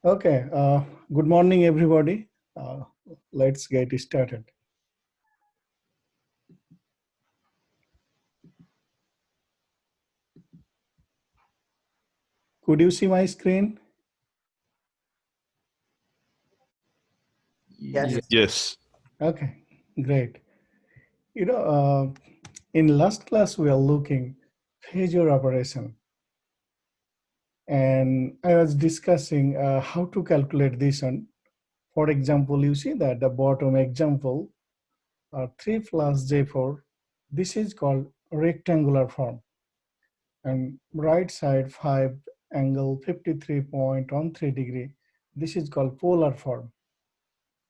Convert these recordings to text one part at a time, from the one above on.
Okay, good morning, everybody. Uh, let's get started. Could you see my screen? Yes. Yes. Okay, great. You know, in last class, we are looking phasor operation. And I was discussing how to calculate this one. For example, you see that the bottom example, 3 plus J4, this is called rectangular form. And right side 5 angle 53.13 degree, this is called polar form.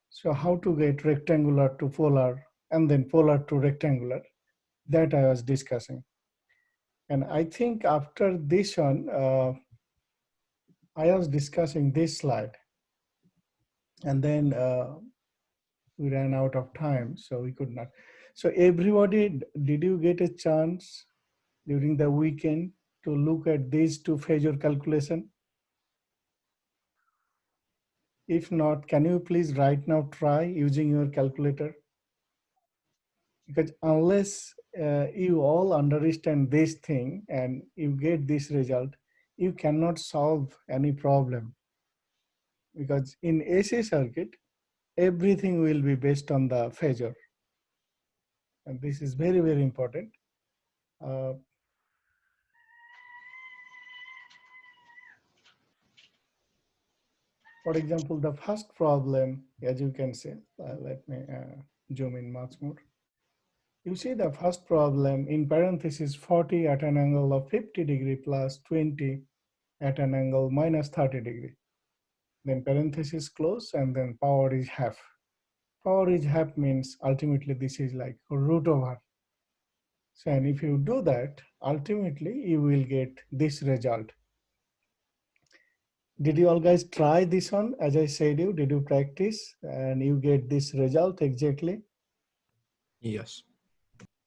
So how to get rectangular to polar and then polar to rectangular, that I was discussing. And I think after this one, I was discussing this slide, and then we ran out of time, so we could not. So everybody, did you get a chance during the weekend to look at these two phasor calculation? If not, can you please right now try using your calculator? Because unless you all understand this thing and you get this result, you cannot solve any problem. Because in AC circuit, everything will be based on the phasor. And this is very, very important. Uh, for example, the first problem, as you can see, let me zoom in much more. You see the first problem in parenthesis 40 at an angle of 50 degree plus 20 at an angle minus 30 degree. Then parenthesis close and then power is half. Power is half means ultimately this is like root over. So and if you do that, ultimately you will get this result. Did you all guys try this one? As I said you, did you practice and you get this result exactly? Yes.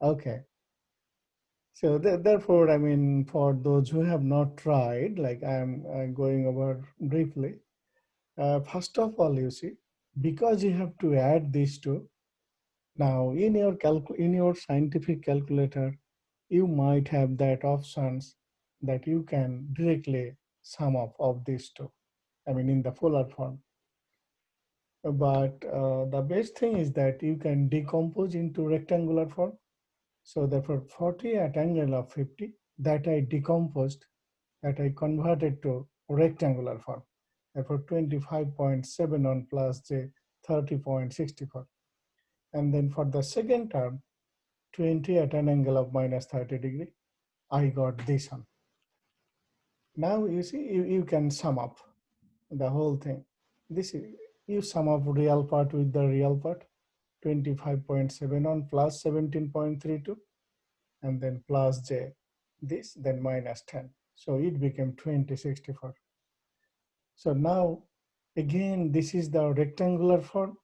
Okay. So therefore, I mean, for those who have not tried, like I'm going over briefly. First of all, you see, because you have to add these two, now in your scientific calculator, you might have that options that you can directly sum up of these two. I mean, in the polar form. But the best thing is that you can decompose into rectangular form. So therefore 40 at angle of 50, that I decomposed, that I converted to rectangular form. Therefore 25.7 on plus J 30.64. And then for the second term, 20 at an angle of minus 30 degree, I got this one. Now you see, you can sum up the whole thing. This is, you sum up real part with the real part, 25.7 on plus 17.32, and then plus J, this, then minus 10. So it became 2064. So now, again, this is the rectangular form.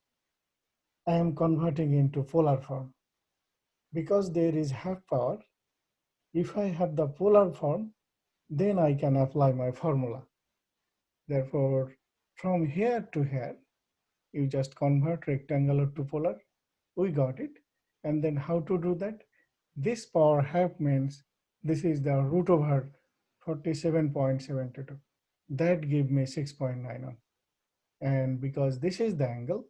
I am converting into polar form. Because there is half power, if I have the polar form, then I can apply my formula. Therefore, from here to here, you just convert rectangular to polar. We got it. And then how to do that? This power half means this is the root over 47.72. That give me 6.91. And because this is the angle,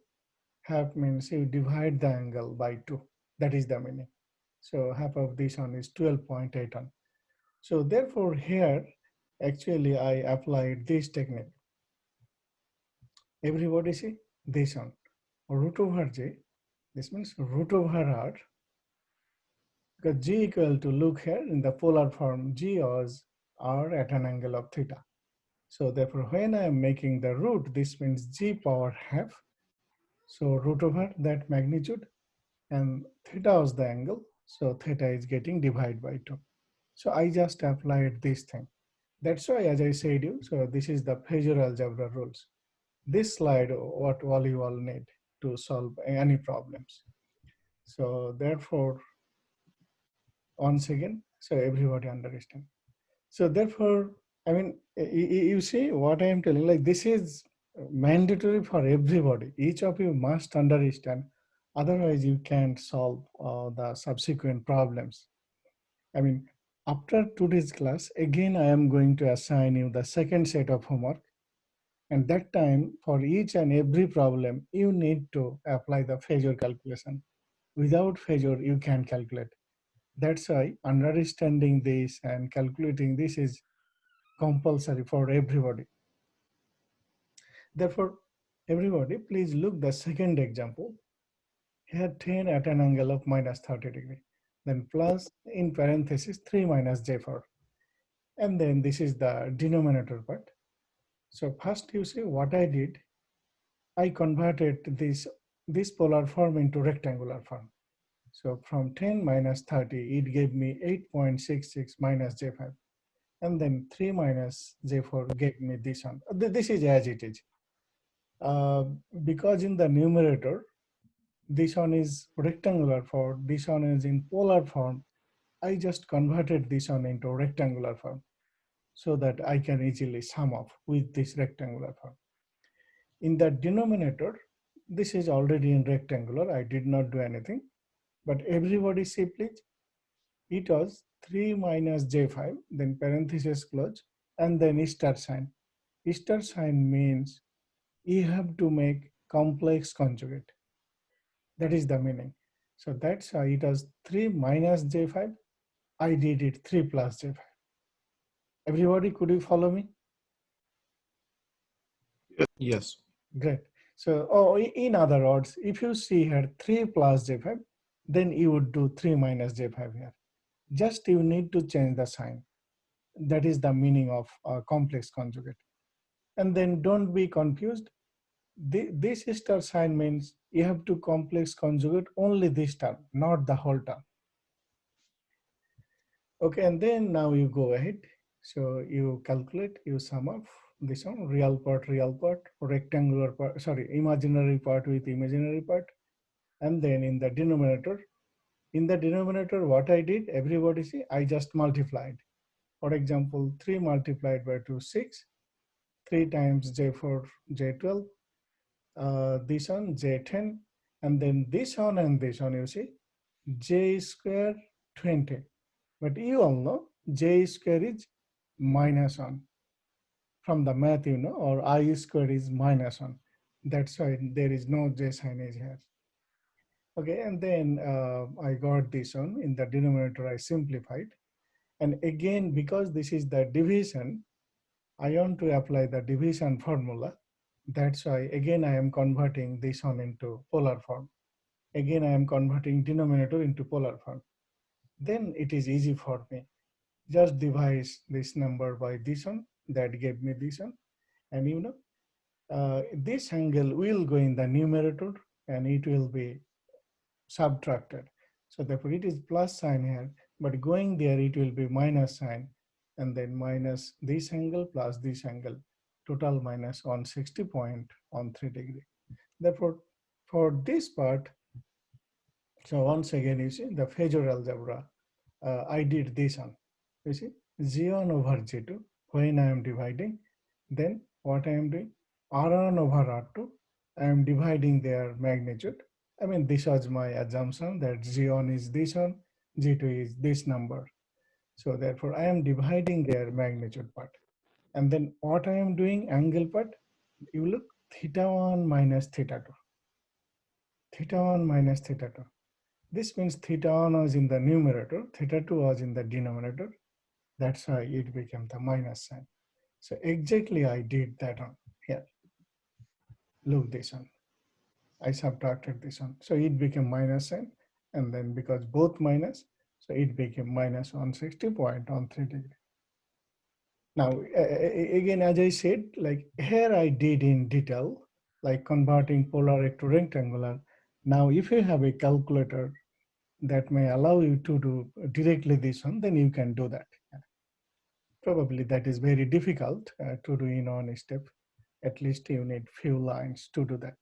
half means you divide the angle by 2. That is the meaning. So half of this one is 12.81. So therefore here, actually I applied this technique. Everybody see this one. Root over j, this means root over r, because g equal to, look here in the polar form, g was r at an angle of theta. So therefore when I am making the root, this means g power half. So root over that magnitude, and theta was the angle. So theta is getting divided by 2. So I just applied this thing. That's why, as I said you, so this is the phasor algebra rules. This slide, what all you all need to solve any problems. So therefore, once again, so everybody understand. So therefore, I mean, you see what I am telling, like this is mandatory for everybody. Each of you must understand, otherwise you can't solve the subsequent problems. I mean, after today's class, again I am going to assign you the second set of homework, and that time for each and every problem you need to apply the phasor calculation. Without phasor you can calculate. That's why understanding this and calculating this is compulsory for everybody. Therefore, everybody, please look the second example. Here 10 at an angle of minus 30 degree. Then plus in parenthesis 3 minus j4. And then this is the denominator part. So first you see what I did. I converted this polar form into rectangular form. So from 10 minus 30, it gave me 8.66 minus j5. And then 3 minus j4 gave me this one. This is as it is. Because in the numerator, this one is rectangular form, this one is in polar form, I just converted this one into rectangular form so that I can easily sum up with this rectangular form. In the denominator, this is already in rectangular, I did not do anything, but everybody see please, it was 3 minus j5, then parenthesis close, and then star sign. Star sign means you have to make complex conjugate. That is the meaning. So that's why it was 3 minus j5. I did it 3 plus j5. Everybody, could you follow me? Yes. Great. So, oh, in other words, if you see here 3 plus j5, then you would do 3 minus j5 here. Just you need to change the sign. That is the meaning of complex conjugate. And then don't be confused. This star sign means you have to complex conjugate only this term, not the whole term. Okay, and then now you go ahead. So you calculate, you sum up this one, real part, rectangular part, sorry, imaginary part with imaginary part. And then in the denominator, what I did, everybody see, I just multiplied. For example, 3 multiplied by 2, 6, 3 times j4, j12, this one, j10, and then this one and this one, you see, j square 20. But you all know j square is minus 1. From the math, you know, or I square is minus 1. That's why there is no j signage here. Okay, and then I got this one. In the denominator, I simplified. And again, because this is the division, I want to apply the division formula. That's why, again, I am converting this one into polar form. Again, I am converting denominator into polar form. Then it is easy for me. Just divide this number by this one, that gave me this one. And you know, this angle will go in the numerator and it will be subtracted. So therefore it is plus sign here, but going there it will be minus sign, and then minus this angle plus this angle, total minus 160.13 degree. Therefore, for this part, so once again you see the phasor algebra, I did this one. You see, g1 over g2, when I am dividing, then what I am doing, r1 over r2, I am dividing their magnitude. I mean, this was my assumption that g1 is this one, g2 is this number. So therefore, I am dividing their magnitude part. And then what I am doing, angle part, you look, theta 1 minus theta 2. Theta 1 minus theta 2. This means theta 1 was in the numerator, theta 2 was in the denominator. That's why it became the minus sign. So exactly I did that one here. Look this one. I subtracted this one. So it became minus sign. And then because both minus, so it became minus 160.13 degree. Now, again, as I said, like here I did in detail, like converting polar to rectangular. Now, if you have a calculator that may allow you to do directly this one, then you can do that. Probably that is very difficult to do in one step. At least you need few lines to do that.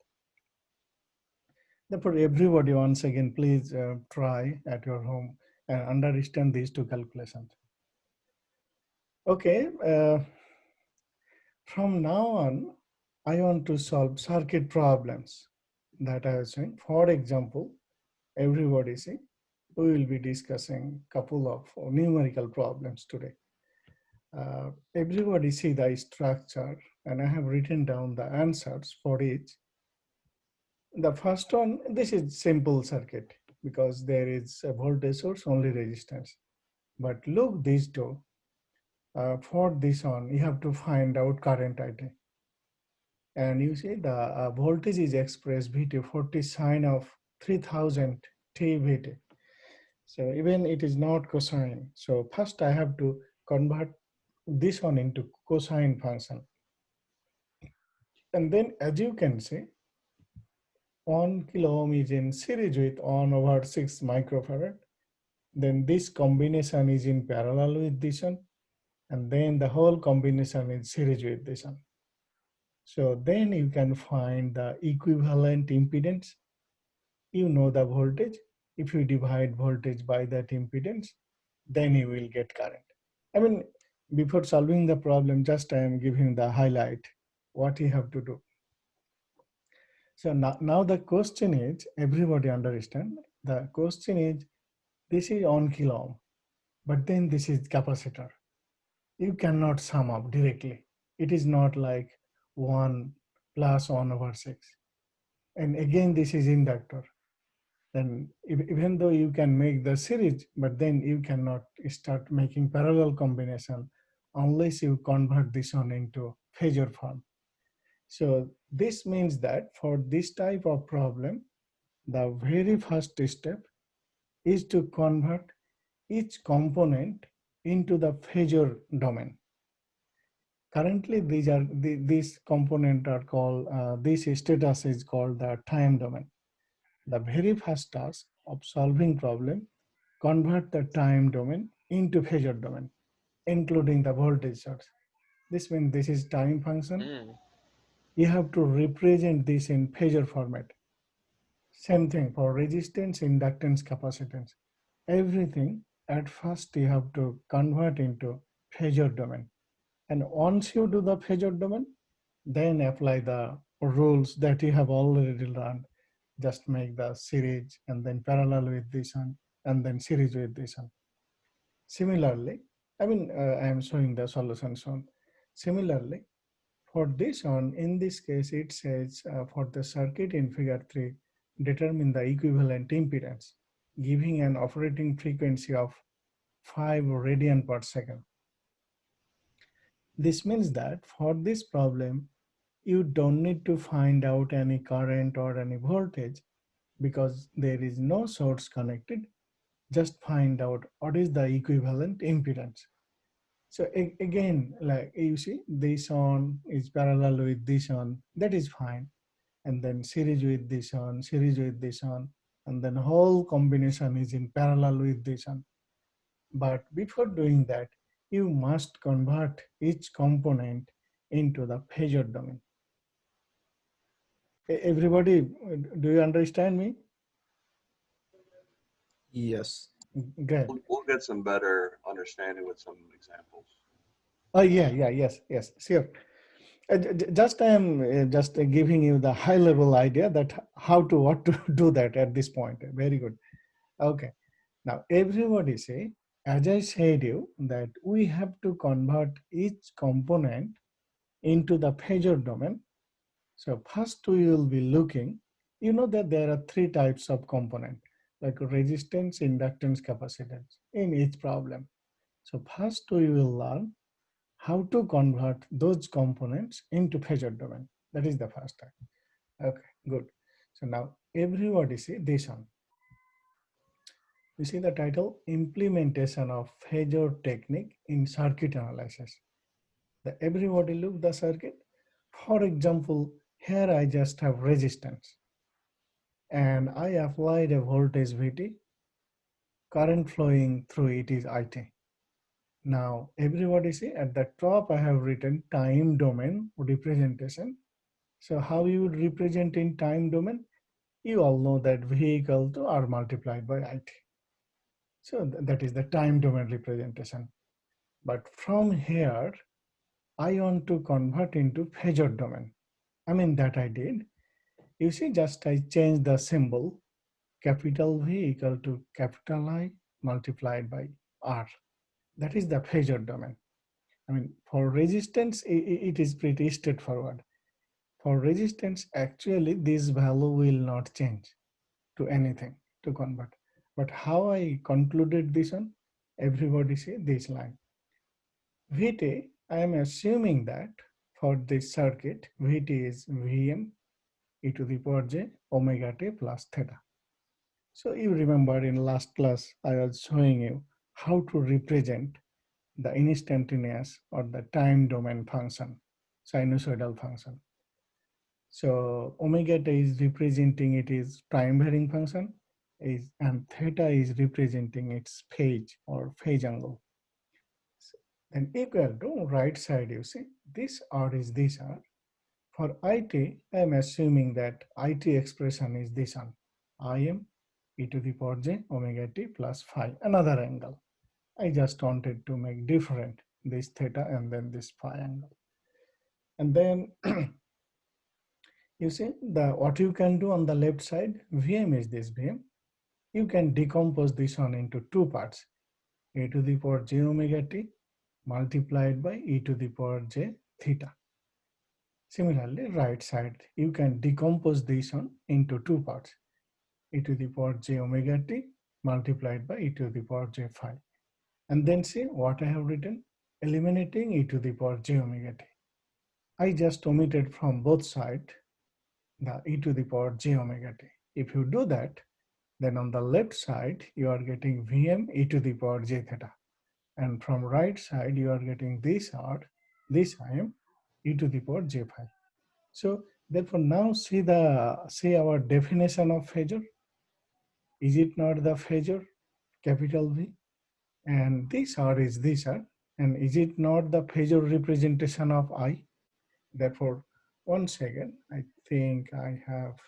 Therefore, everybody, once again, please try at your home and understand these two calculations. Okay, from now on, I want to solve circuit problems that I was saying. For example, everybody see, we will be discussing couple of numerical problems today. Everybody see the structure, and I have written down the answers for each. The first one, this is simple circuit because there is a voltage source, only resistance. But look these two. For this one, you have to find out current IT. And you see the voltage is expressed VT 40 sine of 3000 T VT. So even it is not cosine. So first I have to convert this one into cosine function. And then as you can see, 1 kilo ohm is in series with 1 over 6 microfarad. Then this combination is in parallel with this one. And then the whole combination is series with this one. So then you can find the equivalent impedance. You know the voltage. If you divide voltage by that impedance, then you will get current. I mean, before solving the problem, just I am giving the highlight, what you have to do. So now the question is, everybody understand, the question is, this is 1 kilo ohm, but then this is capacitor. You cannot sum up directly. It is not like 1 plus 1 over 6. And again, this is inductor. Then even though you can make the series, but then you cannot start making parallel combination unless you convert this one into phasor form. So this means that for this type of problem, the very first step is to convert each component into the phasor domain. Currently, these components are called, this status is called the time domain. The very first task of solving problem, convert the time domain into phasor domain, including the voltage source. This means this is time function. You have to represent this in phasor format. Same thing for resistance, inductance, capacitance. Everything at first you have to convert into phasor domain. And once you do the phasor domain, then apply the rules that you have already learned. Just make the series and then parallel with this one and then series with this one. Similarly, I am showing the solution soon. Similarly, for this one, in this case, it says for the circuit in figure 3, determine the equivalent impedance, giving an operating frequency of 5 radian per second. This means that for this problem, you don't need to find out any current or any voltage because there is no source connected. Just find out what is the equivalent impedance. So again, like you see, this one is parallel with this one, that is fine. And then series with this one, series with this one, and then whole combination is in parallel with this one. But before doing that, you must convert each component into the phasor domain. Everybody, do you understand me? Yes. Great. We'll get some better understanding with some examples. Oh yeah, yes, sure. Just I am just giving you the high level idea that what to do that at this point. Very good. Okay. Now everybody say, as I said you, that we have to convert each component into the phasor domain. So first we will be looking, you know that there are 3 types of component, like resistance, inductance, capacitance in each problem. So first we will learn how to convert those components into phasor domain. That is the first type. Okay, good. So now everybody see this one. You see the title, Implementation of Phasor Technique in Circuit Analysis. Everybody look the circuit. For example, here I just have resistance and I applied a voltage VT, current flowing through it is IT. Now everybody see at the top I have written time domain representation. So how you would represent in time domain? You all know that V equal to R multiplied by IT. So that is the time domain representation. But from here, I want to convert into phasor domain. I mean, that I did. You see, just I changed the symbol, capital V equal to capital I multiplied by R. That is the phasor domain. I mean, for resistance, it is pretty straightforward. For resistance, actually, this value will not change to anything to convert. But how I concluded this one, everybody see this line. Vt, I am assuming that for this circuit, Vt is Vm e to the power j omega t plus theta. So you remember in last class, I was showing you how to represent the instantaneous or the time domain function, sinusoidal function. So omega t is representing it is time varying function, and theta is representing its phase or phase angle. So then equal to right side, you see, this R is this R. For IT, I am assuming that IT expression is this one, Im e to the power j omega t plus phi, another angle. I just wanted to make different this theta and then this phi angle. And then you see what you can do on the left side, Vm is this Vm. You can decompose this one into two parts, e to the power j omega t multiplied by e to the power j theta. Similarly, right side, you can decompose this one into two parts, e to the power j omega t multiplied by e to the power j phi. And then see what I have written, eliminating e to the power j omega t. I just omitted from both sides the e to the power j omega t. If you do that, then on the left side, you are getting Vm e to the power j theta. And from right side, you are getting this R, this Im e to the power j phi. So therefore now see our definition of phasor. Is it not the phasor, capital V? And this R is this R. And is it not the phasor representation of I? Therefore, once again, I think I have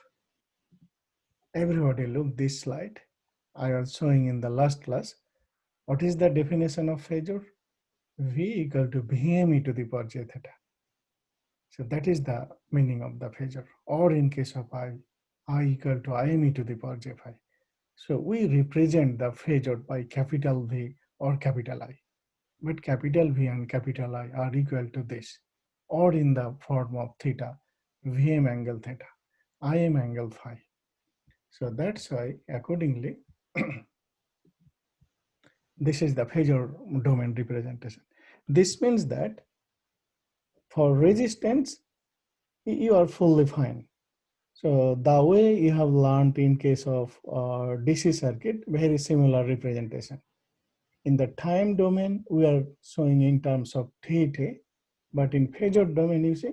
everybody look this slide. I was showing in the last class. What is the definition of phasor? V equal to Vm e to the power j theta. So that is the meaning of the phasor. Or in case of I equal to Im e to the power j phi. So we represent the phasor by capital V or capital I. But capital V and capital I are equal to this, or in the form of theta, Vm angle theta, Im angle phi. So that's why accordingly, this is the phasor domain representation. This means that for resistance, you are fully fine. So the way you have learned in case of DC circuit, very similar representation. In the time domain, we are showing in terms of theta, but in phasor domain, you see,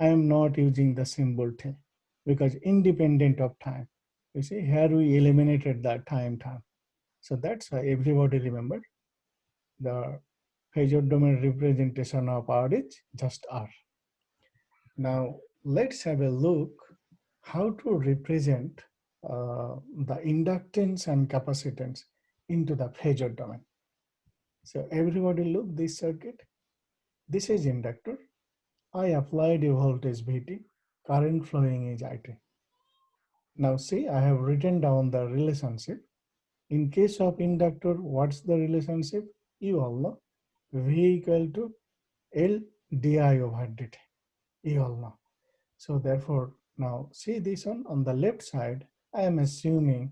I am not using the symbol t because independent of time. You see, here we eliminated that time term. So that's why everybody remember the phasor domain representation of R is just R. Now let's have a look how to represent the inductance and capacitance into the phasor domain. So everybody look this circuit. This is inductor. I applied a voltage Vt, current flowing is It. Now see, I have written down the relationship. In case of inductor, what's the relationship? You all know. V equal to L di over dt. You all know. So therefore, now see this one on the left side, I am assuming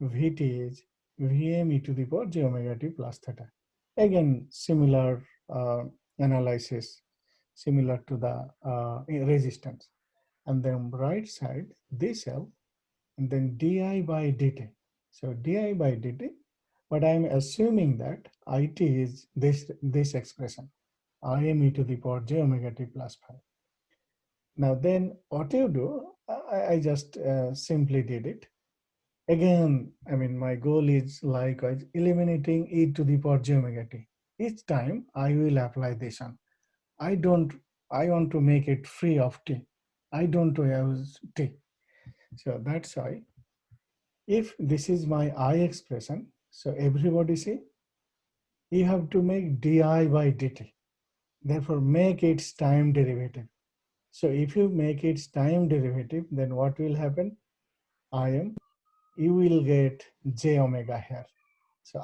Vt is Vm e to the power j omega t plus theta. Again, similar analysis, similar to the resistance. And then right side, this L, and then di by dt. So di by dt, but I am assuming that it is this expression, Im e to the power j omega t plus phi. Now then what you do, I just simply did it. Again, I mean, my goal is likewise eliminating e to the power j omega t. Each time I will apply this one. I want to make it free of t. I don't use t. So that's why if this is my I expression, so everybody see, you have to make di by dt. Therefore make its time derivative. So if you make its time derivative, then what will happen? You will get j omega here. So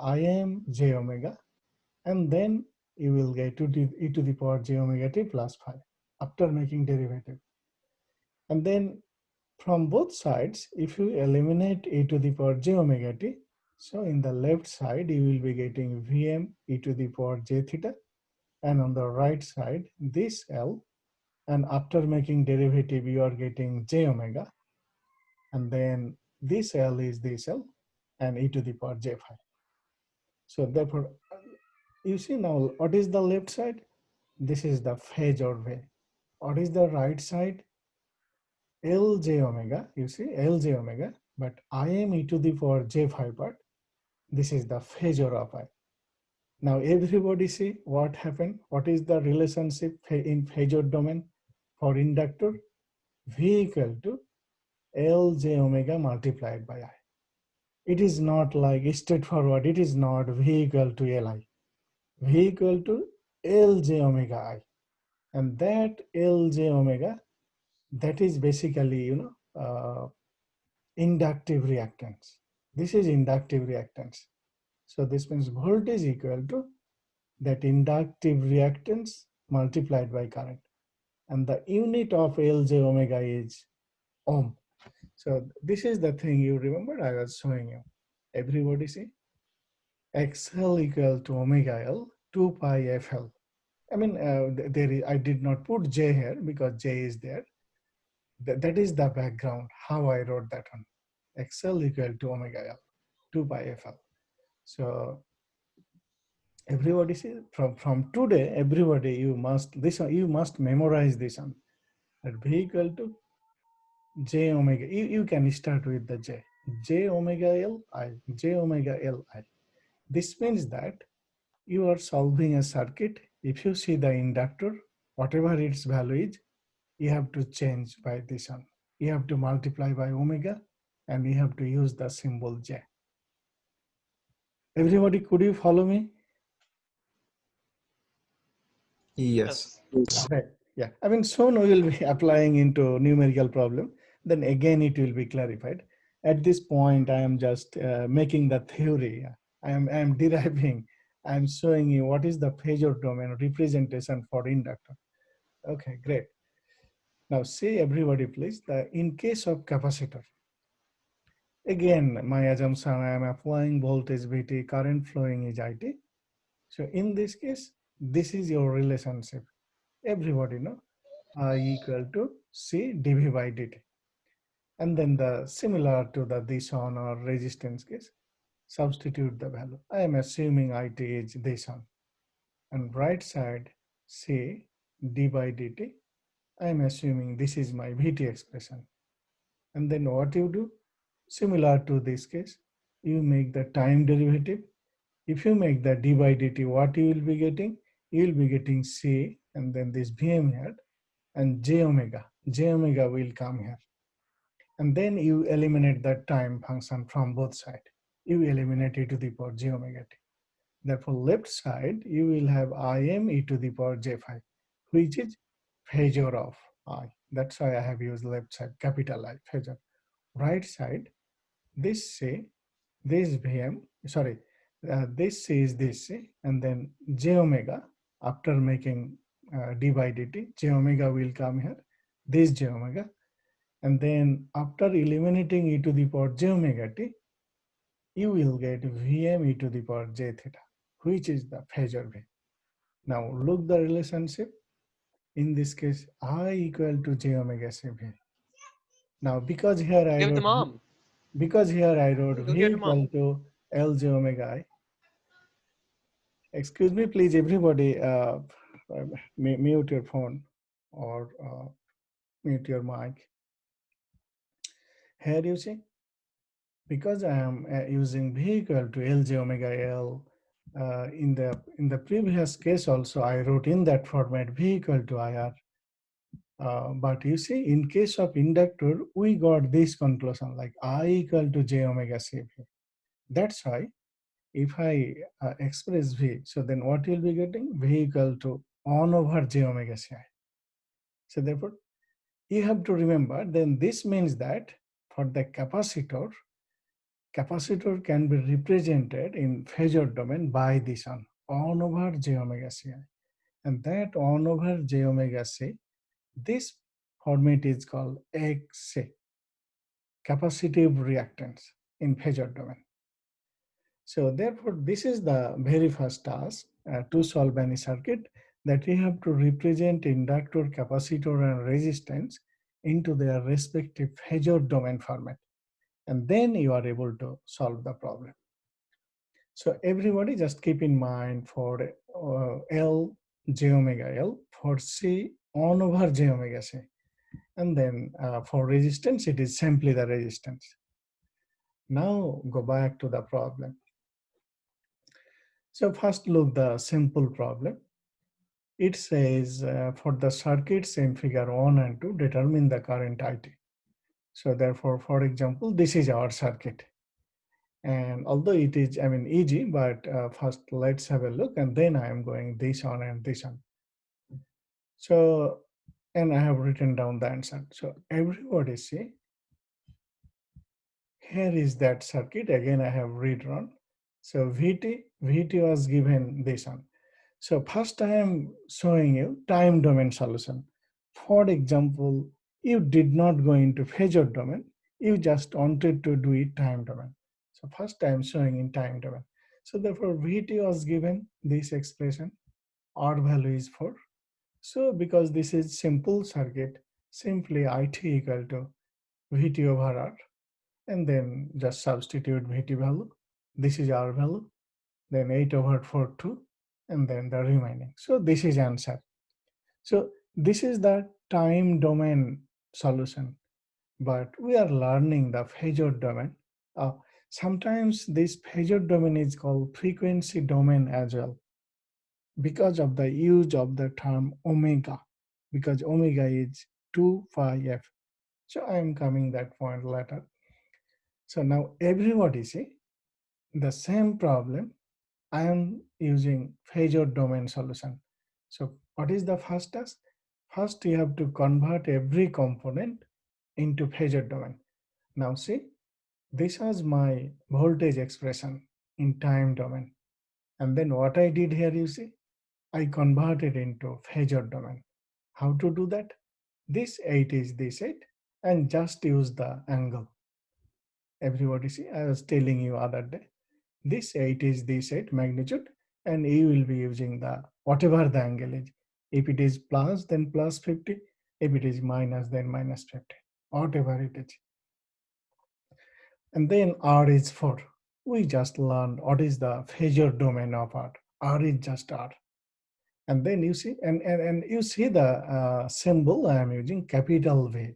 j omega, and then you will get e to the power j omega t plus phi after making derivative. And then from both sides, if you eliminate e to the power j omega t, so in the left side, you will be getting Vm e to the power j theta, and on the right side, this L, and after making derivative, you are getting j omega, and then this L is this L, and e to the power j phi. So therefore, you see now, what is the left side? This is the phasor way. What is the right side? Lj omega, you see, Lj omega, but Im e to the power j phi part, this is the phasor of I. Now everybody see what happened? What is the relationship in phasor domain for inductor? V equal to Lj omega multiplied by I. It is not like straightforward, it is not V equal to Li. V equal to Lj omega I. And that Lj omega, that is basically, inductive reactance. This is inductive reactance. So this means voltage equal to that inductive reactance multiplied by current. And the unit of Lj omega is ohm. So this is the thing you remember I was showing you. Everybody see? XL equal to omega L 2 pi FL. I mean, I did not put J here because J is there. That is the background, how I wrote that one. XL equal to omega L 2 pi FL. So everybody see, from today, everybody, you must memorize this one. That V equal to J omega, you can start with the J omega L I, J omega L I. This means that you are solving a circuit. If you see the inductor, whatever its value is, you have to change by this one. You have to multiply by omega, and you have to use the symbol J. Everybody, could you follow me? Yes. Right. Yeah. I mean, soon we will be applying into numerical problem. Then again, it will be clarified. At this point, I am just making the theory. I am deriving. I am showing you what is the phasor domain representation for inductor. Okay, great. Now see everybody, please. In case of capacitor, again, my assumption, I am applying voltage Vt, current flowing is It. So in this case, this is your relationship. Everybody know I equal to C dV by dt. And then the similar to the this one or resistance case, substitute the value. I am assuming It is this one. And right side C d by dt. I am assuming this is my Vt expression. And then what you do? Similar to this case, you make the time derivative. If you make the d by dt, what you will be getting? You will be getting C and then this Vm here and j omega. J omega will come here. And then you eliminate that time function from both sides. You eliminate e to the power j omega t. Therefore, left side, you will have Im e to the power j phi, which is phasor of I. That's why I have used left side, capital I, phasor. Right side, this C, this Vm, sorry, this C is this C, and then j omega, after making d by dt, j omega will come here, this j omega, and then after eliminating e to the power j omega t, you will get Vm e to the power j theta, which is the phasor V. Now look the relationship. In this case, I equal to j omega c V. Now because here I Give it to wrote mom. V equal to L j omega I. Excuse me, please, everybody, mute your phone or mute your mic. Here you see, because I am using V equal to L j omega L, in the previous case also I wrote in that format V equal to IR. But you see, in case of inductor, we got this conclusion like I equal to j omega c V. That's why if I express V, so then what you'll be getting? V equal to 1 over j omega c I. So therefore, you have to remember, then this means that for the capacitor can be represented in phasor domain by this one over j omega ci. And that 1 over j omega c, this format is called XC, capacitive reactance in phasor domain. So therefore, this is the very first task to solve any circuit, that you have to represent inductor, capacitor, and resistance into their respective phasor domain format. And then you are able to solve the problem. So everybody just keep in mind for L j omega L, for C 1 over j omega C. And then for resistance, it is simply the resistance. Now go back to the problem. So first look the simple problem. It says for the circuits in figure 1 and 2, determine the current IT. So therefore, for example, this is our circuit. And although it is, easy, but first let's have a look, and then I am going this on and this on. So, and I have written down the answer. So everybody see, here is that circuit. Again, I have rewritten. So VT was given this one. So first I am showing you time domain solution. For example, you did not go into phasor domain. You just wanted to do it time domain. So first I am showing in time domain. So therefore VT was given this expression. R value is 4. So because this is simple circuit, simply IT equal to VT over R, and then just substitute VT value. This is R value, then 8 over 4 2, and then the remaining. So this is answer. So this is the time domain solution, but we are learning the phasor domain. Sometimes this phasor domain is called frequency domain as well, because of the use of the term omega, because omega is 2 pi f. So I am coming that point later. So now everybody see the same problem. I am using phasor domain solution. So what is the first task? First, you have to convert every component into phasor domain. Now see, this was my voltage expression in time domain. And then what I did here, you see, I converted into phasor domain. How to do that? This 8 is this 8, and just use the angle. Everybody see, I was telling you other day, this 8 is this 8 magnitude, and you will be using the whatever the angle is. If it is plus, then plus 50. If it is minus, then minus 50. Whatever it is. And then R is 4. We just learned what is the phasor domain of R. R is just R. And then you see, and you see the symbol I am using, capital V.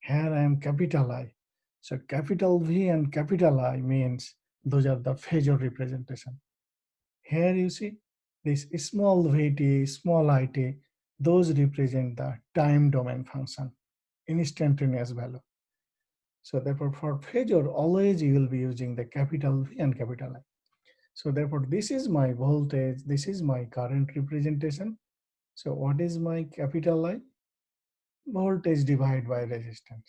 Here I am capital I. So capital V and capital I means those are the phasor representation. Here you see this small vt, small it, those represent the time domain function, instantaneous value. So therefore for phasor, always you will be using the capital V and capital I. So therefore this is my voltage, this is my current representation. So what is my capital I? Voltage divided by resistance.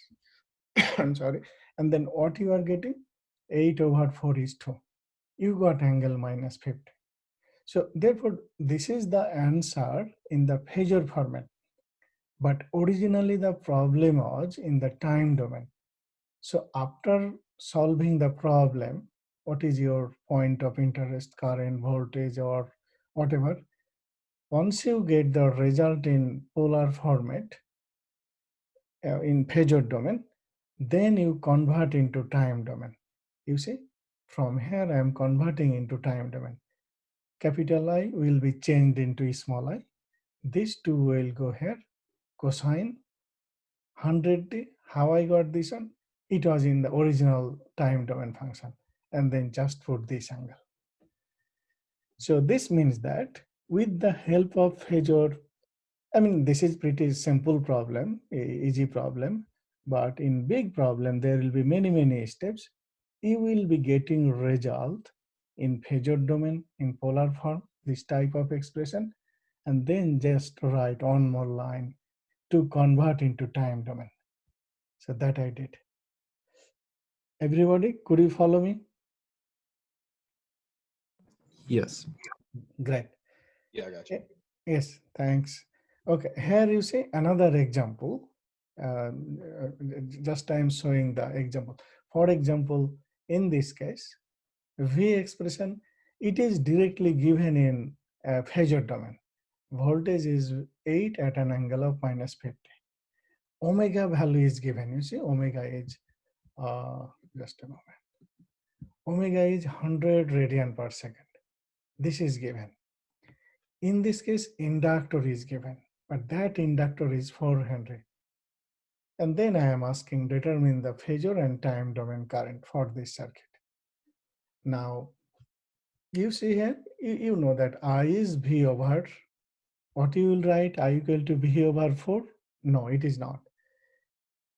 I'm sorry. And then what you are getting? 8 over 4 is 2. You got angle minus 50. So therefore, this is the answer in the phasor format. But originally the problem was in the time domain. So after solving the problem, what is your point of interest, current, voltage, or whatever? Once you get the result in polar format, in phasor domain, then you convert into time domain. You see, from here I am converting into time domain. Capital I will be changed into small I. These two will go here. Cosine 100t. How I got this one? It was in the original time domain function, and then just put this angle. So this means that with the help of phasor, this is pretty simple problem, easy problem, but in big problem, there will be many steps. You will be getting result in phasor domain, in polar form, this type of expression, and then just write one more line to convert into time domain. So that I did. Everybody, could you follow me? Yes. Great. Yeah, I got you. Yes, thanks. Okay, here you see another example. Just I'm showing the example. For example, in this case, V expression, it is directly given in a phasor domain. Voltage is 8 at an angle of -50. Omega value is given. You see, omega is, just a moment. Omega is 100 radian per second. This is given. In this case, inductor is given, but that inductor is 4 Henry. And then I am asking determine the phasor and time domain current for this circuit. Now, you see here, you know that I is V over, what you will write, I equal to V over 4? No, it is not.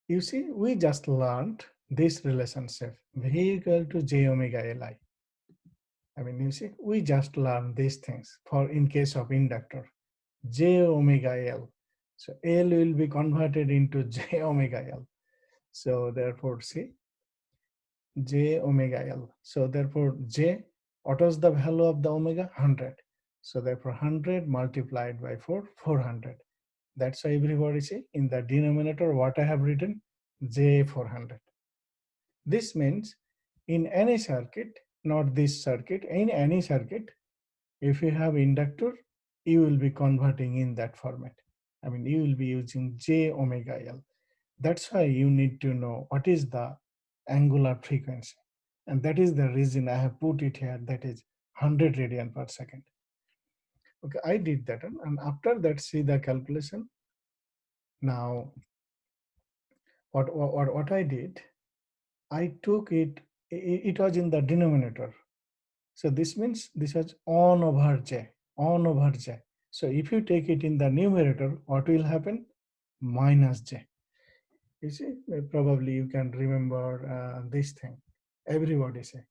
You see, we just learned this relationship, V equal to J omega Li. I mean, you see, we just learned these things for in case of inductor, J omega L. So L will be converted into J omega L. So therefore, see, J omega L. So therefore, J, what was the value of the omega? 100. So therefore, 100 multiplied by 4, 400. That's why everybody see in the denominator what I have written, J 400. This means in any circuit, not this circuit, in any circuit, if you have inductor, you will be converting in that format. I mean, you will be using J omega L. That's why you need to know what is the angular frequency. And that is the reason I have put it here, that is 100 radian per second. Okay, I did that. And after that, see the calculation. Now, what I did, I took it was in the denominator. So this means this was 1 over J, 1 over J. So if you take it in the numerator, what will happen? Minus J. You see, probably you can remember this thing. Everybody say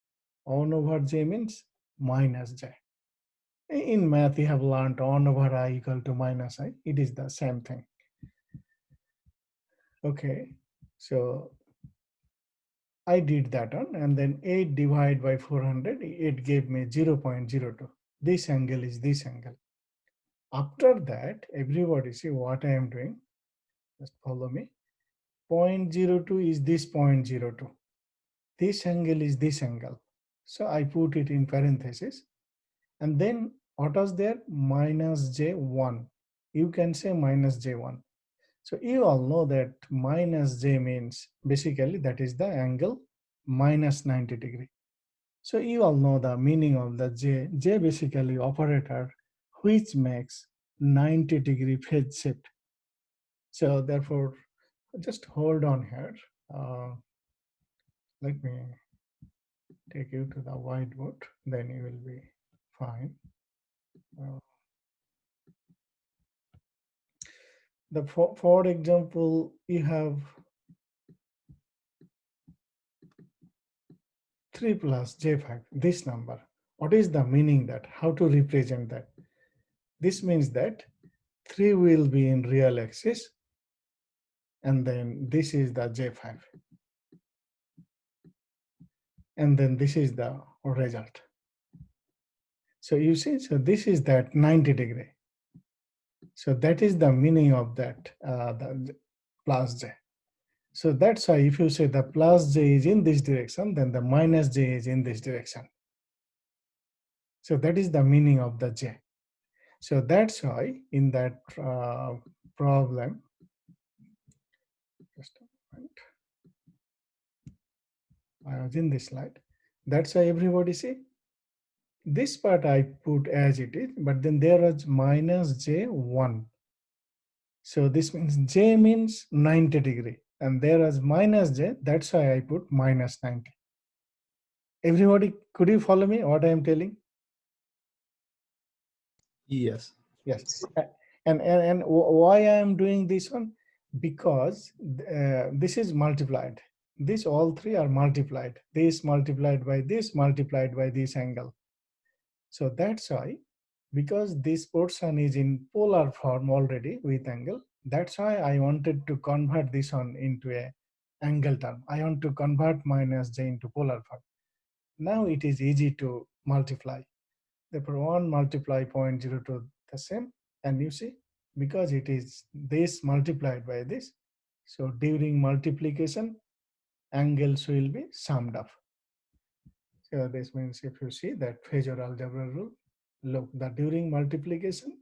1 over J means minus J. In math, you have learned 1 over I equal to minus I. It is the same thing. Okay, so I did that one, and then 8 divided by 400, it gave me 0.02. This angle is this angle. After that, everybody see what I am doing. Just follow me. 0.02 is this 0.02. This angle is this angle. So I put it in parentheses. And then what was there? Minus J1. You can say minus J1. So you all know that minus J means basically that is the angle minus 90 degree. So you all know the meaning of the J. J basically operator which makes 90 degree phase shift. So therefore, just hold on here. Let me take you to the whiteboard, then you will be fine. For example, you have 3 plus J5, this number. What is the meaning that? How to represent that? This means that 3 will be in real axis, and then this is the J5. And then this is the result. So you see, so this is that 90 degree. So that is the meaning of that, the plus J. So that's why if you say the plus J is in this direction, then the minus J is in this direction. So that is the meaning of the J. So that's why in that problem, just a moment, I was in this slide. That's why everybody see, this part I put as it is, but then there was minus J1. So this means J means 90 degree, and there was minus J, that's why I put minus 90. Everybody, could you follow me what I am telling? Yes. Yes. And why I am doing this one? Because this is multiplied. This all three are multiplied. This multiplied by this angle. So that's why, because this portion is in polar form already with angle, That's why I wanted to convert this one into a angle term. I want to convert minus j into polar form. Now it is easy to multiply. Therefore, 1 multiply 0.02 the same. And you see, because it is this multiplied by this, so during multiplication, angles will be summed up. So this means if you see that phasor algebra rule, look, the during multiplication,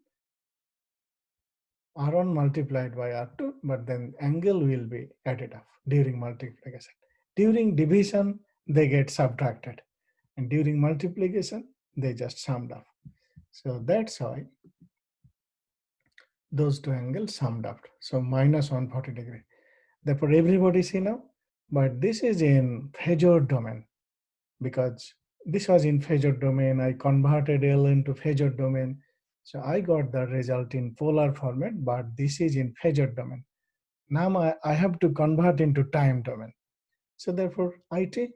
R1 multiplied by R2, but then angle will be added up during multiplication. During division, they get subtracted. And during multiplication, they just summed up. So that's why those two angles summed up. So minus 140 degree. Therefore, everybody see now, but this is in phasor domain, because this was in phasor domain. I converted L into phasor domain. So I got the result in polar format, but this is in phasor domain. Now I have to convert into time domain. So therefore, IT,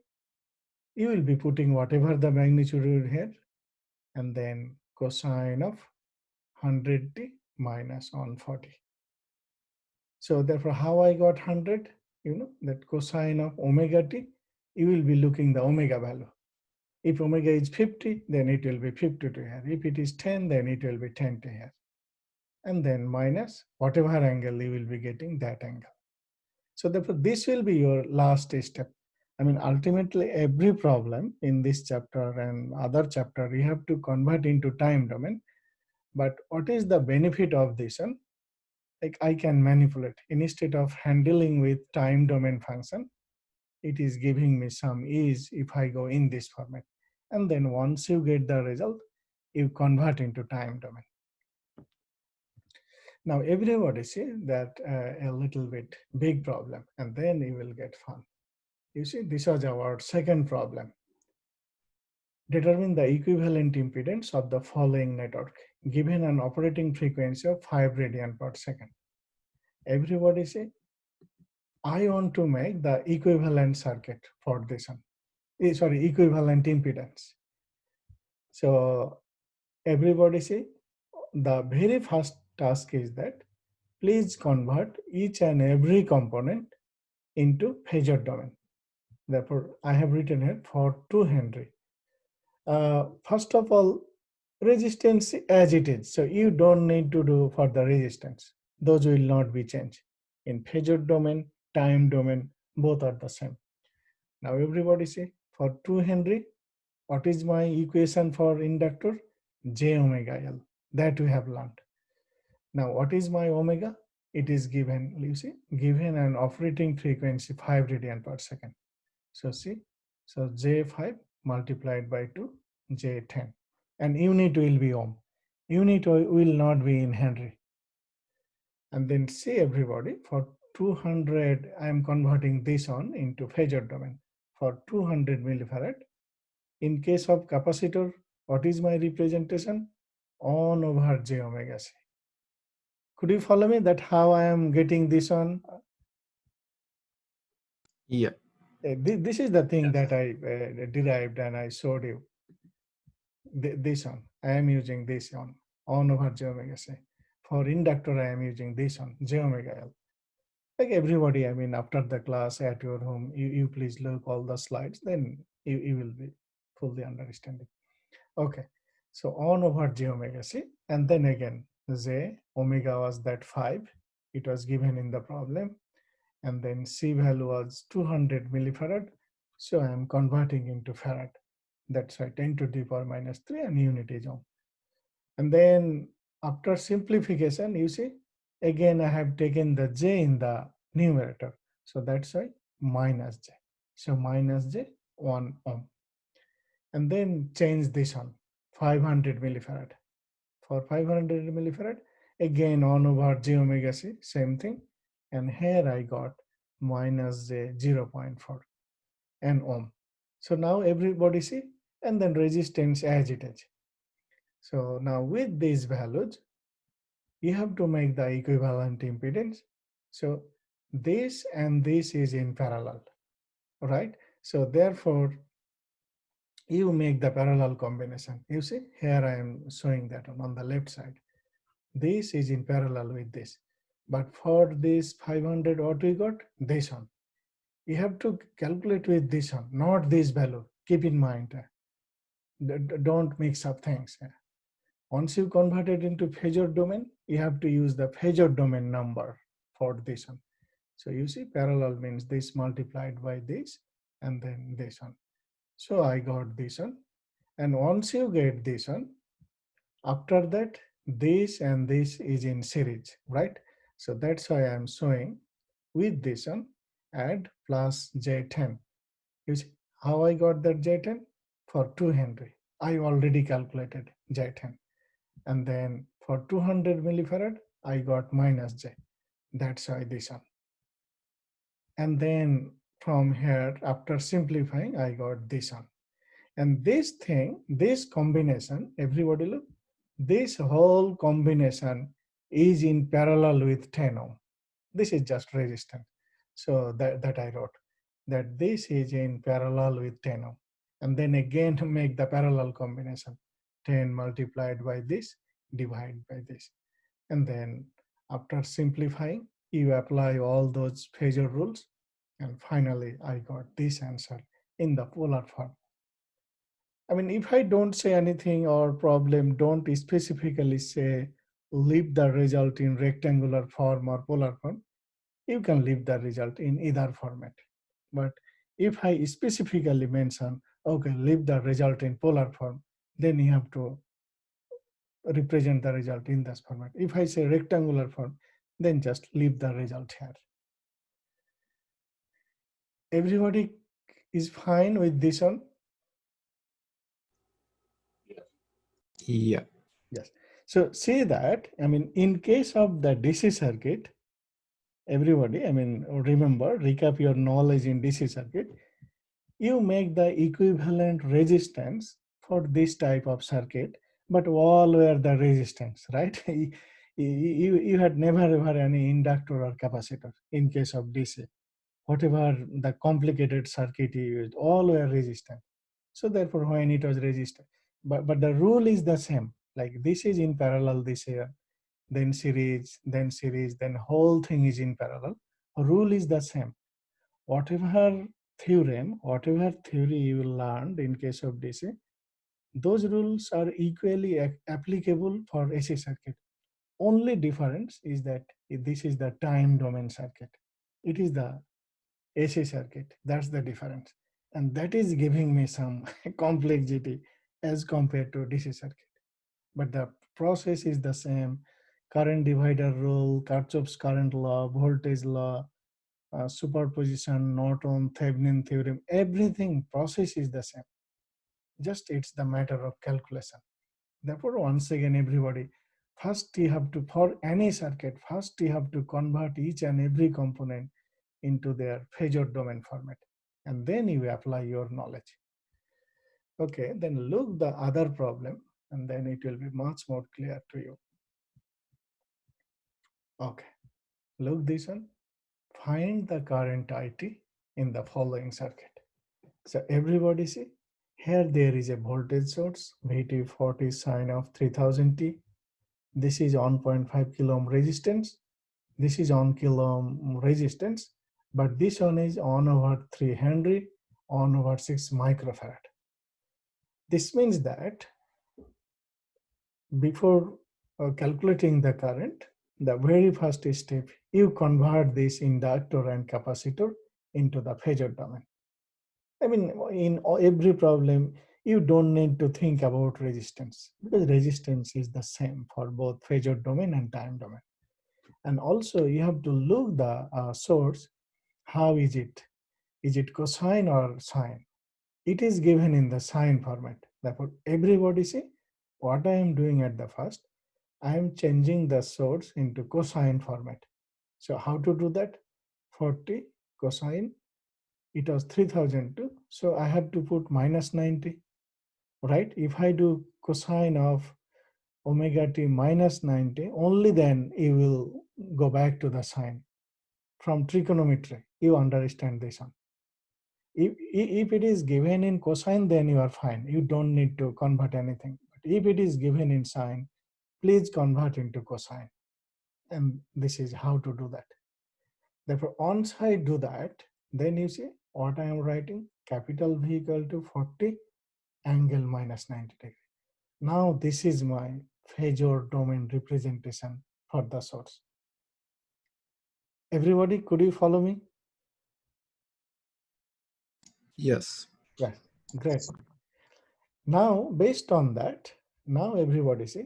you will be putting whatever the magnitude is here, and then cosine of 100t minus 140. So therefore, how I got 100? You know, that cosine of omega t, you will be looking the omega value. If omega is 50, then it will be 50 to here. If it is 10, then it will be 10 to here. And then minus whatever angle you will be getting, that angle. So therefore, this will be your last step. I mean, ultimately, every problem in this chapter and other chapter, you have to convert into time domain. But what is the benefit of this one? Like I can manipulate instead of handling with time domain function. It is giving me some ease if I go in this format. And then once you get the result, you convert into time domain. Now everybody see that a little bit big problem, and then you will get fun. You see, this was our second problem. Determine the equivalent impedance of the following network given an operating frequency of 5 radian per second. Everybody say, I want to make the equivalent circuit for this one. Sorry, equivalent impedance. So everybody say, the very first task is that please convert each and every component into phasor domain. Therefore, I have written here for 2 Henry. First of all, resistance as it is. So you don't need to do for the resistance. Those will not be changed. In phasor domain, time domain, both are the same. Now everybody say, for 2 Henry, what is my equation for inductor? J omega L. That we have learned. Now what is my omega? It is given, you see, given an operating frequency 5 radian per second. So see, so J5 multiplied by 2, J10. And unit will be ohm. Unit will not be in Henry. And then see everybody, for 200, I am converting this on into phasor domain. For 200 millifarad, in case of capacitor, what is my representation? 1 over j omega c. Could you follow me that how I am getting this on? Yeah. This is the thing Yes. that I derived and I showed you. This one, I am using this one, 1 over j omega c. For inductor, I am using this one, j omega l. Like everybody, I mean, after the class at your home, you please look all the slides, then you will be fully understanding. Okay, so 1 over j omega c, and then again, j omega was that 5, it was given in the problem, and then c value was 200 millifarad, so I am converting into farad. That's why 10 to the power minus 3 and unit is ohm. And then after simplification, you see, again I have taken the j in the numerator. So that's why minus j. So minus j 1 ohm. And then change this one, 500 millifarad. For 500 millifarad, again 1 over j omega c, same thing. And here I got minus j 0.4 and ohm. So now everybody see, and then resistance as it is. So now with these values, you have to make the equivalent impedance. So this and this is in parallel, right? So therefore, you make the parallel combination. You see, here I am showing that on the left side. This is in parallel with this. But for this 500, what we got? This one. You have to calculate with this one, not this value. Keep in mind. Don't mix up things. Once you convert it into phasor domain, you have to use the phasor domain number for this one. So you see, parallel means this multiplied by this and then this one. So I got this one. And once you get this one, after that, this and this is in series, right? So that's why I'm showing with this one add plus J10. You see how I got that J10? For 2 Henry. I already calculated J10. And then for 200 millifarad, I got minus J. That's why this one. And then from here, after simplifying, I got this one. And this thing, this combination, everybody look, this whole combination is in parallel with 10 ohm. This is just resistance. So that I wrote, that this is in parallel with 10 ohm. And then again to make the parallel combination, 10 multiplied by this, divided by this. And then after simplifying, you apply all those phasor rules. And finally, I got this answer in the polar form. I mean, if I don't say anything or problem, don't specifically say leave the result in rectangular form or polar form, you can leave the result in either format. But if I specifically mention, okay, leave the result in polar form, then you have to represent the result in this format. If I say rectangular form, then just leave the result here. Everybody is fine with this one? Yeah. Yes. So see that, I mean, in case of the DC circuit, everybody, I mean, remember, recap your knowledge in DC circuit, you make the equivalent resistance for this type of circuit, but all were the resistance, right? You had never ever any inductor or capacitor in case of DC. Whatever the complicated circuit you used, all were resistant. So therefore, when it was resistant, but the rule is the same. Like this is in parallel this here, then series, then whole thing is in parallel. Rule is the same. Whatever theorem, whatever theory you learned in case of DC, those rules are equally applicable for AC circuit. Only difference is that this is the time domain circuit. It is the AC circuit. That's the difference. And that is giving me some complexity as compared to DC circuit. But the process is the same. Current divider rule, Kirchhoff's current law, voltage law, superposition, Norton, Thevenin theorem, everything process is the same. Just it's the matter of calculation. Therefore, once again, everybody, first you have to, for any circuit, first you have to convert each and every component into their phasor domain format. And then you apply your knowledge. Okay, then look the other problem, and then it will be much more clear to you. Okay, look this one. Find the current IT in the following circuit. So everybody see, here there is a voltage source, VT 40 sine of 3000T. This is 1.5 kilo ohm resistance. This is 1 kilo ohm resistance, but this one is 1 over 3 Henry, 1 over 6 microfarad. This means that before calculating the current, the very first step, you convert this inductor and capacitor into the phasor domain. I mean, in every problem, you don't need to think about resistance because resistance is the same for both phasor domain and time domain. And also you have to look the source. How is it? Is it cosine or sine? It is given in the sine format. Therefore, everybody see what I am doing at the first. I am changing the source into cosine format. So how to do that? 40 cosine, it was 3002. So I have to put minus 90, right? If I do cosine of omega t minus 90, only then you will go back to the sine. From trigonometry, you understand this one. If it is given in cosine, then you are fine. You don't need to convert anything. But if it is given in sine, please convert into cosine. And this is how to do that. Therefore, once I do that, then you see what I am writing, capital V equal to 40, angle minus 90 degree. Now this is my phasor domain representation for the source. Everybody, could you follow me? Yes. Yes, great. Now, based on that, now everybody see,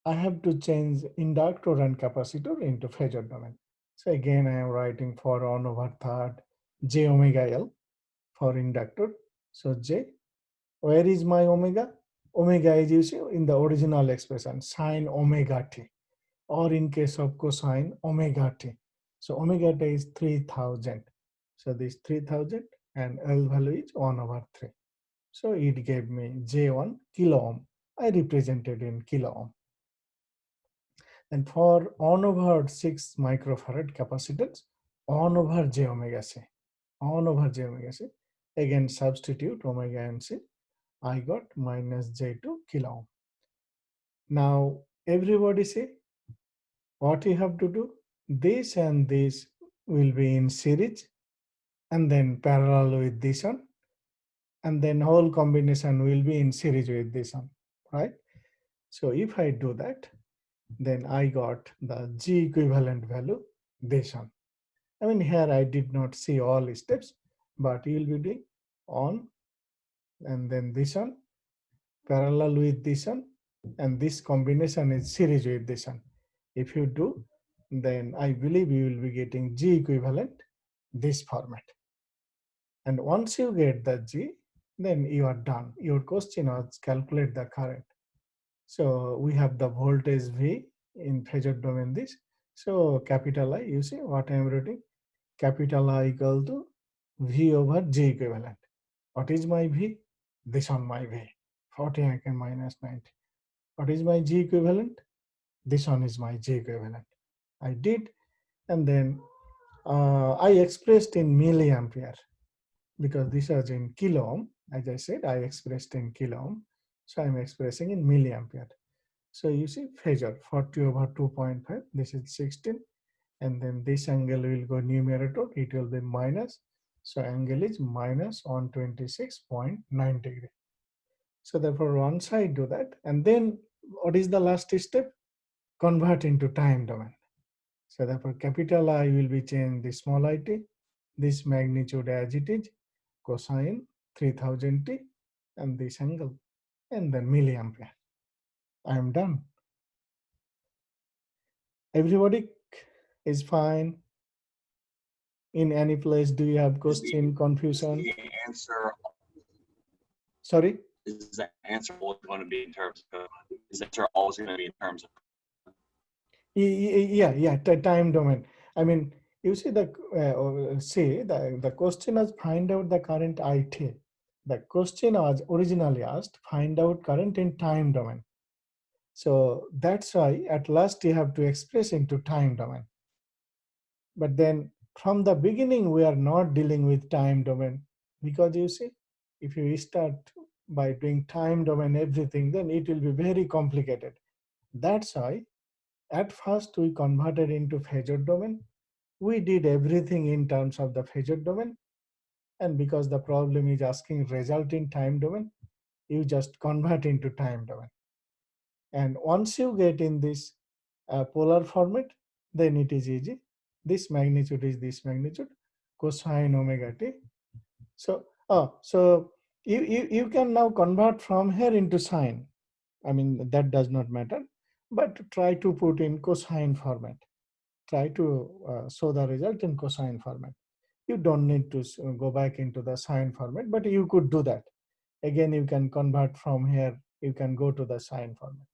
I have to change inductor and capacitor into phasor domain. So again, I am writing for 1/3 j omega L for inductor. So J, where is my omega? Omega is, you see, in the original expression, sine omega t, or in case of cosine omega t. So omega t is 3000. So this 3000 and L value is 1/3. So it gave me J1 kilo ohm. I represented in kilo ohm. And for 1/6 microfarad capacitance, 1/j omega c, 1/j omega c. Again, substitute omega and c. I got minus J2 kilo ohm. Now, everybody say what you have to do. This and this will be in series and then parallel with this one. And then whole combination will be in series with this one, right? So if I do that, then I got the G equivalent value, this one. I mean, here I did not see all steps, but you will be doing on and then this one, parallel with this one, and this combination is series with this one. If you do, then I believe you will be getting G equivalent, this format. And once you get the G, then you are done. Your question was calculate the current. So we have the voltage V in phasor domain this. So capital I, you see what I am writing? Capital I equal to V over G equivalent. What is my V? This on my V. 40 I can minus 90. What is my G equivalent? This one is my G equivalent. I did, and then I expressed in milliampere because this was in kilo ohm. As I said, I expressed in kilo ohm. So I'm expressing in milliampere. So you see phasor 40/2.5, this is 16, and then this angle will go numerator, it will be minus. So angle is minus 126.9 degree. So therefore once I do that, and then what is the last step? Convert into time domain. So therefore capital I will be changed the small it, this magnitude as it is, cosine 3000t, and this angle, and then milliampere. I am done. Everybody is fine. In any place, do you have Is question, confusion? the answer Sorry? is the answer always going to be in terms of is the answer always going to be in terms of Yeah, time domain. I mean, you see the question was find out the current IT. The question was originally asked, find out current in time domain. So that's why at last you have to express into time domain. But then from the beginning, we are not dealing with time domain because you see, if you start by doing time domain everything, then it will be very complicated. That's why at first we converted into phasor domain. We did everything in terms of the phasor domain. And because the problem is asking result in time domain, you just convert into time domain. And once you get in this polar format, then it is easy. This magnitude is this magnitude, cosine omega t. So you can now convert from here into sine. I mean, that does not matter, but try to put in cosine format. Try to show the result in cosine format. You don't need to go back into the sine format, but you could do that. Again, you can convert from here, you can go to the sine format.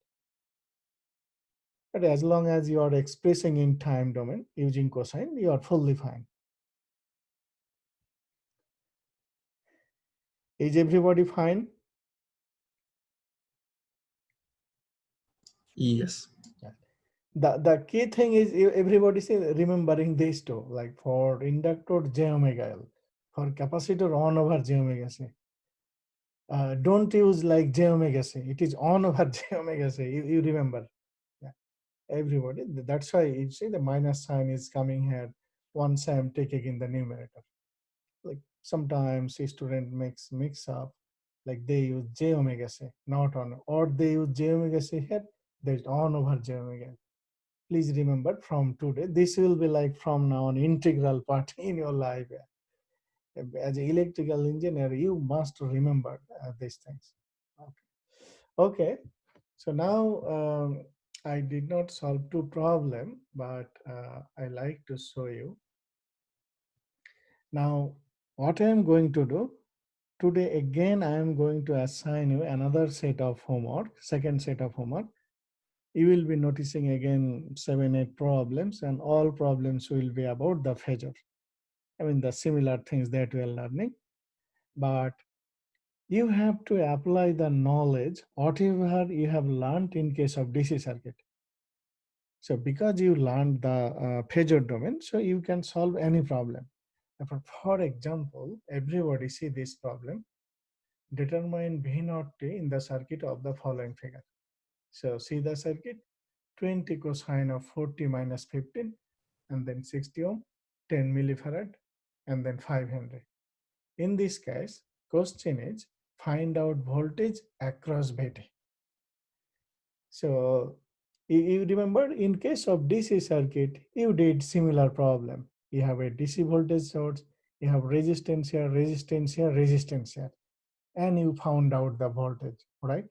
But as long as you are expressing in time domain using cosine, you are fully fine. Is everybody fine? Yes. The key thing is everybody say remembering these two, like for inductor j omega L, for capacitor 1/j omega c. Don't use like j omega c. It is 1/j omega c. You remember. Yeah. Everybody, that's why you see the minus sign is coming here once I am taking in the numerator. Like sometimes a student makes mix up, like they use j omega c, not on, or they use j omega c here, there's on over j omega. Please remember from today, this will be like from now on integral part in your life. As an electrical engineer, you must remember these things. Okay. So now I did not solve two problem, but I like to show you. Now, what I am going to do today, again, I am going to assign you another set of homework, second set of homework. You will be noticing again 7-8 problems, and all problems will be about the phasor. I mean the similar things that we are learning, but you have to apply the knowledge whatever you have learned in case of DC circuit. So because you learned the phasor domain, so you can solve any problem. For example, everybody see this problem. Determine V naught T in the circuit of the following figure. So see the circuit, 20 cosine of 40 minus 15, and then 60 ohm, 10 millifarad, and then 5 Henry. In this case, question is find out voltage across VT. So you remember in case of DC circuit, you did similar problem. You have a DC voltage source, you have resistance here, resistance here, resistance here, and you found out the voltage, right?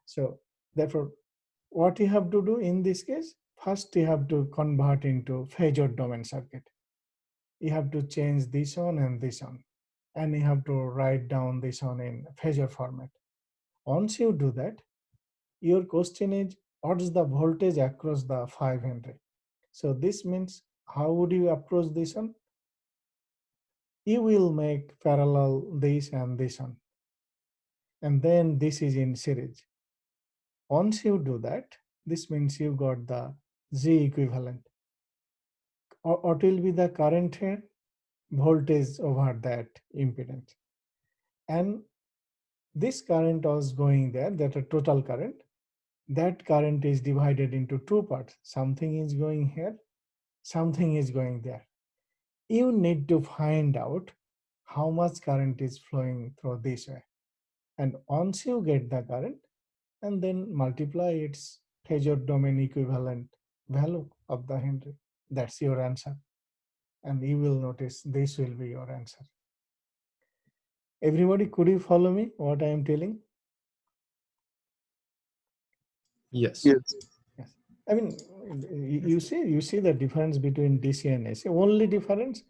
So therefore, what you have to do in this case, first you have to convert into phasor domain circuit. You have to change this on and this on, and you have to write down this on in phasor format. Once you do that, your question is what is the voltage across the 5 Henry? So this means how would you approach this one? You will make parallel this and this one, and then this is in series. Once you do that, this means you got the Z equivalent. What will be the current here? Voltage over that impedance. And this current was going there, that a total current. That current is divided into two parts. Something is going here, something is going there. You need to find out how much current is flowing through this way. And once you get the current, and then multiply its phasor domain equivalent value of the Henry. That's your answer. And you will notice this will be your answer. Everybody, could you follow me what I am telling? Yes. Yes. Yes. I mean, you see the difference between DC and AC. Only difference,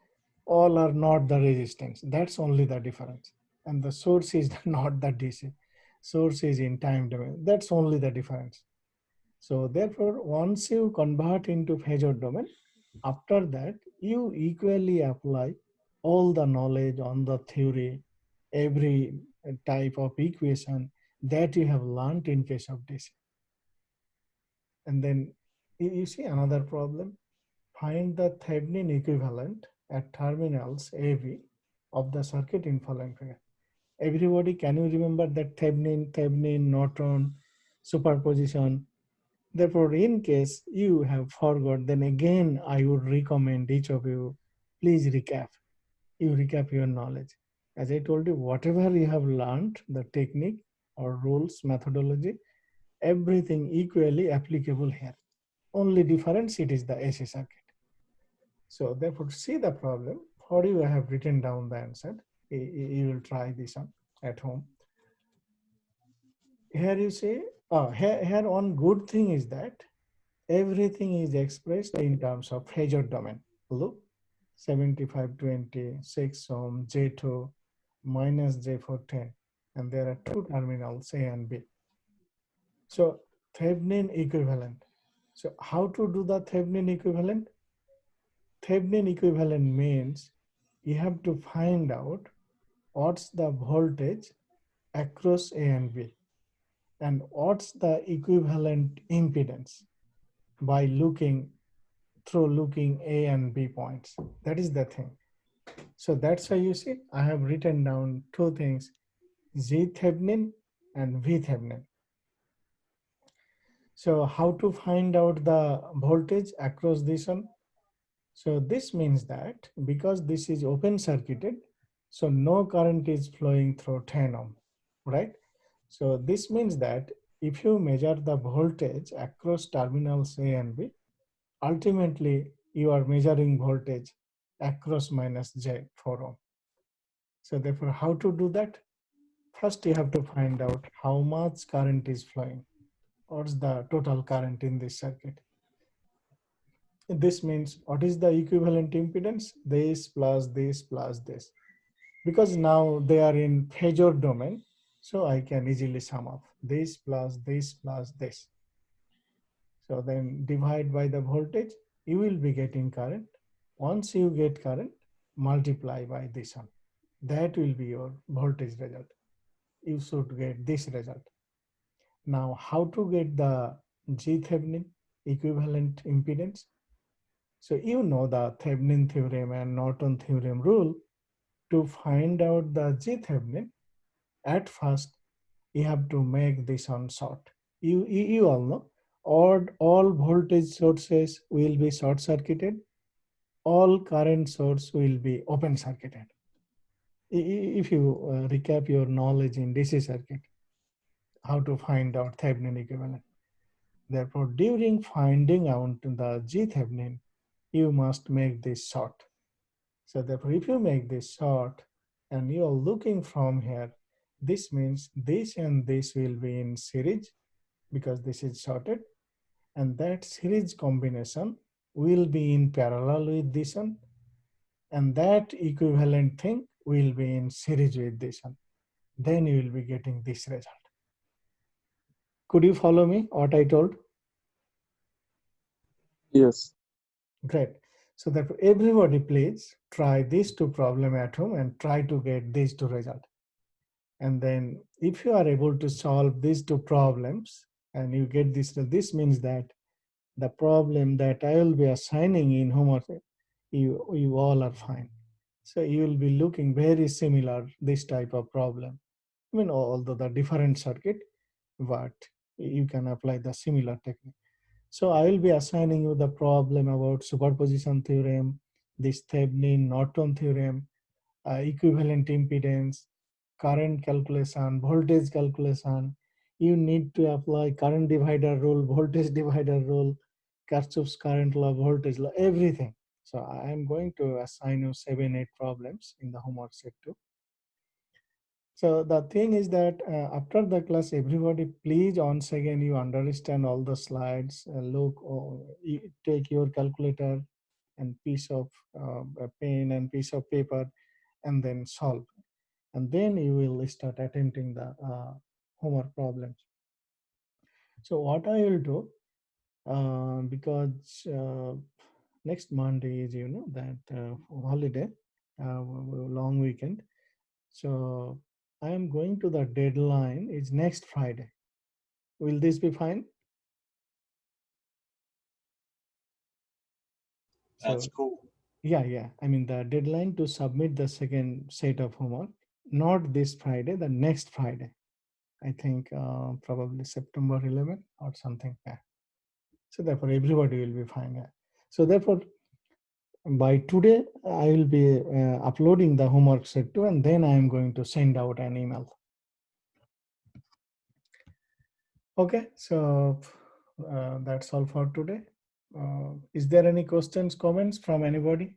all are not the resistance. That's only the difference. And the source is not the DC. Source is in time domain. That's only the difference. So therefore, once you convert into phasor domain, after that, you equally apply all the knowledge on the theory, every type of equation that you have learned in case of DC. And then you see another problem. Find the Thevenin equivalent at terminals AV of the circuit in following figure. Everybody, can you remember that Thevenin, Norton, superposition? Therefore, in case you have forgot, then again I would recommend each of you, please recap. You recap your knowledge. As I told you, whatever you have learned, the technique or rules, methodology, everything equally applicable here. Only difference, it is the AC circuit. So therefore, see the problem. For you, I have written down the answer. You will try this on at home. Here you say, here one good thing is that everything is expressed in terms of phasor domain. Look, 7520, 6 ohm, J2, minus J410, and there are two terminals A and B. So Thevenin equivalent. So how to do the Thevenin equivalent? Thevenin equivalent means you have to find out what's the voltage across A and B and what's the equivalent impedance by looking A and B points. That is the thing. So that's why you see I have written down two things, Z Thevenin and V Thevenin. So how to find out the voltage across this one? So this means that because this is open circuited, so no current is flowing through 10 ohm, right? So this means that if you measure the voltage across terminals A and B, ultimately you are measuring voltage across minus J 4 ohm. So therefore, how to do that? First, you have to find out how much current is flowing. What's the total current in this circuit? This means what is the equivalent impedance? This plus this plus this. Because now they are in phasor domain, so I can easily sum up this plus this plus this. So then divide by the voltage, you will be getting current. Once you get current, multiply by this one. That will be your voltage result. You should get this result. Now, how to get the G Thevenin equivalent impedance? So you know the Thevenin theorem and Norton theorem rule. To find out the G Thevenin, at first you have to make this on short. You all know all voltage sources will be short circuited, all current source will be open circuited. If you recap your knowledge in DC circuit, how to find out Thevenin equivalent. Therefore, during finding out the G Thevenin, you must make this short. So therefore, if you make this short and you are looking from here, this means this and this will be in series because this is shorted, and that series combination will be in parallel with this one, and that equivalent thing will be in series with this one. Then you will be getting this result. Could you follow me what I told? Yes. Great. So that everybody please try these two problem at home and try to get these two results. And then if you are able to solve these two problems and you get this means that the problem that I will be assigning in homework, you all are fine. So you will be looking very similar, this type of problem. I mean, although the different circuit, but you can apply the similar technique. So I will be assigning you the problem about superposition theorem, this Thevenin Norton theorem, equivalent impedance, current calculation, voltage calculation. You need to apply current divider rule, voltage divider rule, Kirchhoff's current law, voltage law, everything. So I am going to assign you 7-8 problems in the homework set too. So the thing is that after the class, everybody please once again you understand all the slides, look, take your calculator and piece of a pen and piece of paper and then solve. And then you will start attempting the homework problems. So what I will do, because next Monday is, you know, that holiday, long weekend. So I am going to the deadline is next Friday. Will this be fine? That's So cool. yeah. I mean the deadline to submit the second set of homework, not this Friday, the next Friday. I think probably September 11 or something. Yeah. So therefore everybody will be fine. Yeah. So therefore by today I will be uploading the homework set 2 and then I am going to send out an email. Okay, so that's all for today. Is there any questions, comments from anybody?